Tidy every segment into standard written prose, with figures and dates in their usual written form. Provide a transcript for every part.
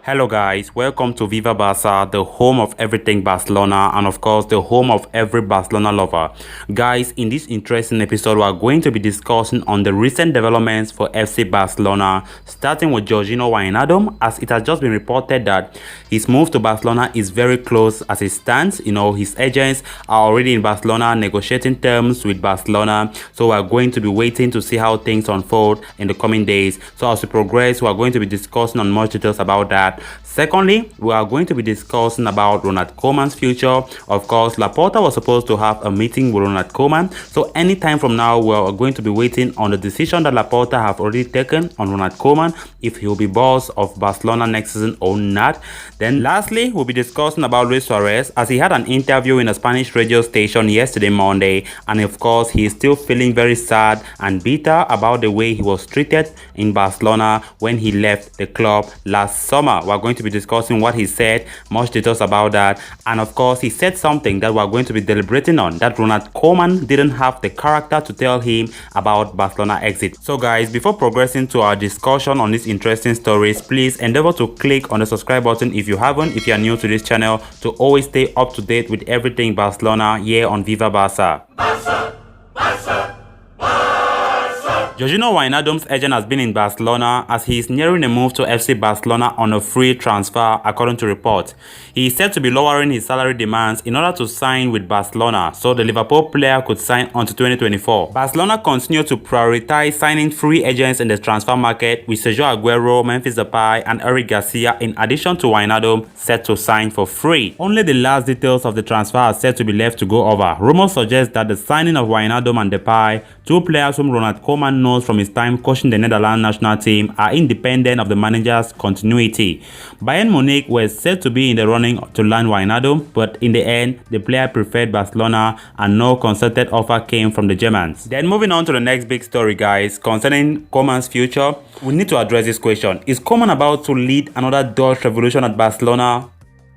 Hello guys, welcome to Viva Barca, the home of everything Barcelona and of course the home of every Barcelona lover. Guys, in this interesting episode we are going to be discussing on the recent developments for FC Barcelona, starting with Georginio Wijnaldum, as it has just been reported that his move to Barcelona is very close as it stands. His agents are already in Barcelona negotiating terms with Barcelona, so we are going to be waiting to see how things unfold in the coming days. So as we progress, we are going to be discussing on much details about that. Secondly, we are going to be discussing about Ronald Koeman's future. Of course, Laporta was supposed to have a meeting with Ronald Koeman, so anytime from now we are going to be waiting on the decision that Laporta have already taken on Ronald Koeman, if he will be boss of Barcelona next season or not. Then lastly, we'll be discussing about Luiz Suarez, as he had an interview in a Spanish radio station yesterday Monday, and of course he is still feeling very sad and bitter about the way he was treated in Barcelona when he left the club last summer. We're going to be discussing what he said, much details about that, and of course he said something that we're going to be deliberating on, that Ronald Koeman didn't have the character to tell him about Barcelona exit. So guys, before progressing to our discussion on these interesting stories, please endeavor to click on the subscribe button if you haven't, if you are new to this channel, to always stay up to date with everything Barcelona here on Viva Barca. Georginio Wijnaldum's agent has been in Barcelona as he is nearing a move to FC Barcelona on a free transfer, according to reports. He is said to be lowering his salary demands in order to sign with Barcelona, so the Liverpool player could sign until 2024. Barcelona continue to prioritize signing free agents in the transfer market, with Sergio Aguero, Memphis Depay and Eric Garcia in addition to Wijnaldum set to sign for free. Only the last details of the transfer are said to be left to go over. Rumors suggest that the signing of Wijnaldum and Depay, two players whom Ronald Koeman knows from his time coaching the Netherlands national team, are independent of the manager's continuity. Bayern Munich were said to be in the running to land Wijnaldum, but in the end, the player preferred Barcelona and no concerted offer came from the Germans. Then moving on to the next big story, guys, concerning Koeman's future, we need to address this question. Is Koeman about to lead another Dutch revolution at Barcelona?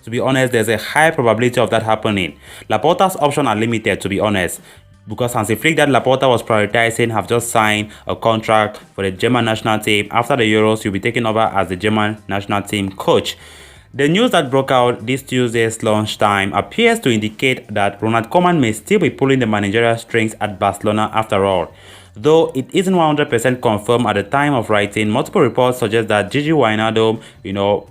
To be honest, there's a high probability of that happening. Laporta's options are limited, to be honest, because Hansi Flick, that Laporta was prioritizing, have just signed a contract for the German national team. After the Euros, he'll be taking over as the German national team coach. The news that broke out this Tuesday's lunchtime appears to indicate that Ronald Koeman may still be pulling the managerial strings at Barcelona after all. Though it isn't 100% confirmed at the time of writing, multiple reports suggest that Gigi Wijnaldum,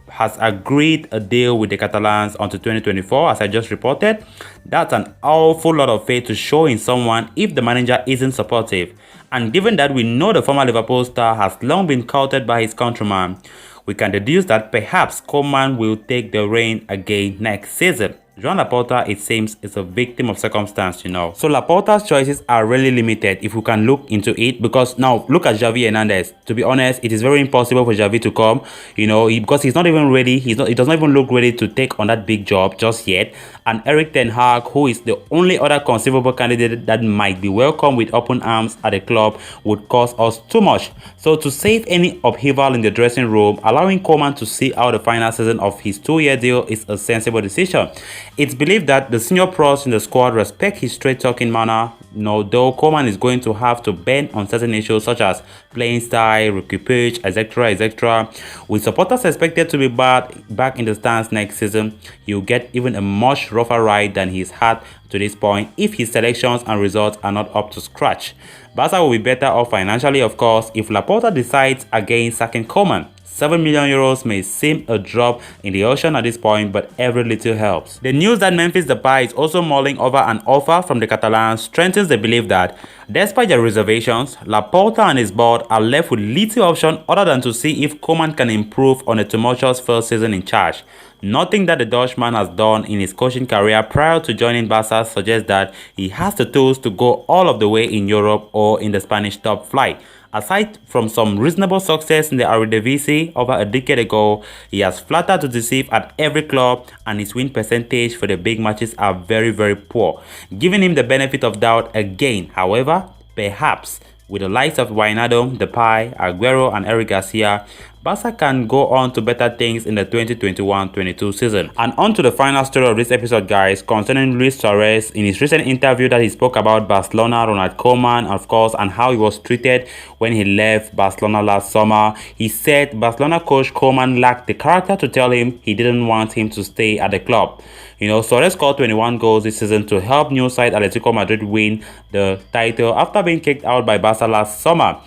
has agreed a deal with the Catalans until 2024, as I just reported. That's an awful lot of faith to show in someone if the manager isn't supportive. And given that we know the former Liverpool star has long been courted by his countryman, we can deduce that perhaps Koeman will take the reign again next season. Joan Laporta, it seems, is a victim of circumstance, So Laporta's choices are really limited if we can look into it, because now look at Xavi Hernandez. To be honest, it is very impossible for Xavi to come, because he's not even ready. He does not even look ready to take on that big job just yet. And Erik ten Hag, who is the only other conceivable candidate that might be welcomed with open arms at the club, would cost us too much. So to save any upheaval in the dressing room, allowing Koeman to see out the final season of his 2-year deal is a sensible decision. It's believed that the senior pros in the squad respect his straight-talking manner, though Koeman is going to have to bend on certain issues such as playing style, recuperage, etc. With supporters expected to be back in the stands next season, he'll get even a much rougher ride than he's had to this point if his selections and results are not up to scratch. Barca will be better off financially, of course, if Laporta decides against sacking Koeman. 7 million euros may seem a drop in the ocean at this point, but every little helps. The news that Memphis Depay is also mulling over an offer from the Catalans strengthens the belief that, despite their reservations, Laporta and his board are left with little option other than to see if Koeman can improve on a tumultuous first season in charge. Nothing that the Dutchman has done in his coaching career prior to joining Barca suggests that he has the tools to go all of the way in Europe or in the Spanish top flight. Aside from some reasonable success in the Eredivisie over a decade ago, he has flattered to deceive at every club, and his win percentage for the big matches are very, very poor, giving him the benefit of doubt again. However, perhaps with the likes of Wijnaldum, Depay, Aguero and Eric Garcia, Barca can go on to better things in the 2021-22 season. And on to the final story of this episode, guys, concerning Luiz Suarez. In his recent interview that he spoke about Barcelona, Ronald Koeman, of course, and how he was treated when he left Barcelona last summer. He said Barcelona coach Koeman lacked the character to tell him he didn't want him to stay at the club. Suarez scored 21 goals this season to help new side Atletico Madrid win the title after being kicked out by Barca last summer.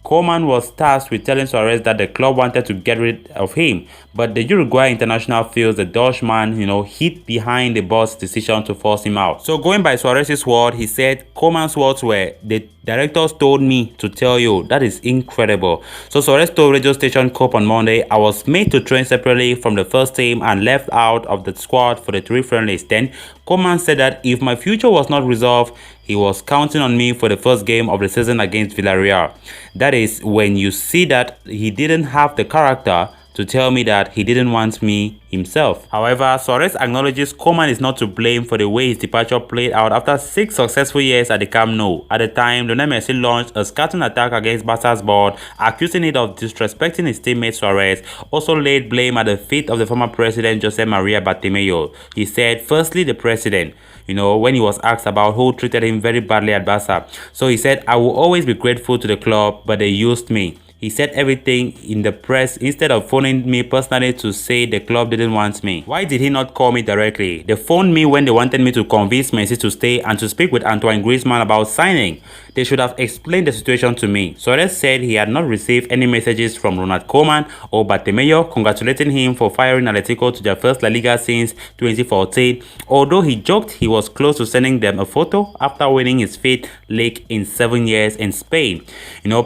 Koeman was tasked with telling Suarez that the club wanted to get rid of him, but the Uruguay international feels the Dutchman, hid behind the boss' decision to force him out. So going by Suarez's word, he said Koeman's words were, "The directors told me to tell you." That is incredible. So Suarez told radio station Cope on Monday, "I was made to train separately from the first team and left out of the squad for the 3 friendlies." Then Koeman said that if my future was not resolved, he was counting on me for the first game of the season against Villarreal. That is when you see that he didn't have the character to tell me that he didn't want me himself. However, Suarez acknowledges Koeman is not to blame for the way his departure played out after 6 successful years at the Camp Nou. At the time, Lionel Messi launched a scathing attack against Barca's board, accusing it of disrespecting his teammate Suarez. Also laid blame at the feet of the former president Jose Maria Bartomeu. He said, firstly, the president, when he was asked about who treated him very badly at Barca. So he said, "I will always be grateful to the club, but they used me." He said everything in the press instead of phoning me personally to say the club didn't want me. Why did he not call me directly? They phoned me when they wanted me to convince Messi to stay and to speak with Antoine Griezmann about signing. They should have explained the situation to me. Suarez said he had not received any messages from Ronald Koeman or Bartomeu congratulating him for firing Atletico to their first La Liga since 2014, although he joked he was close to sending them a photo after winning his 5th league in 7 years in Spain.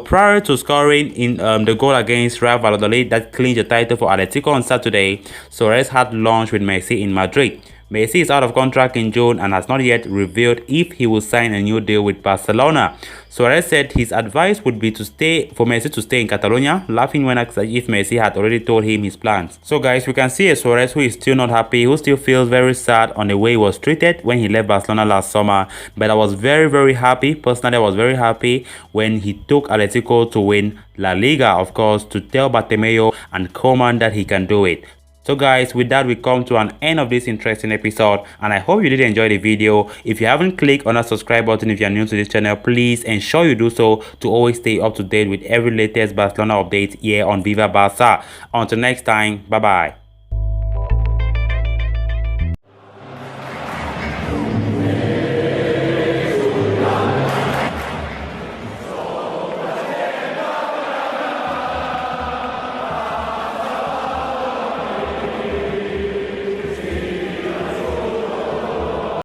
Prior to scoring in the goal against Real Valladolid that clinched the title for Atletico on Saturday, Suarez had lunch with Messi in Madrid. Messi is out of contract in June and has not yet revealed if he will sign a new deal with Barcelona. Suarez said his advice would be for Messi to stay in Catalonia, laughing when asked if Messi had already told him his plans. So guys, we can see a Suarez who is still not happy, who still feels very sad on the way he was treated when he left Barcelona last summer. But I was very, very happy. Personally, I was very happy when he took Atletico to win La Liga, of course, to tell Bartomeu and Koeman that he can do it. So guys, with that we come to an end of this interesting episode, and I hope you did enjoy the video. If you haven't clicked on that subscribe button if you are new to this channel, please ensure you do so to always stay up to date with every latest Barcelona update here on Viva Barca. Until next time, bye bye.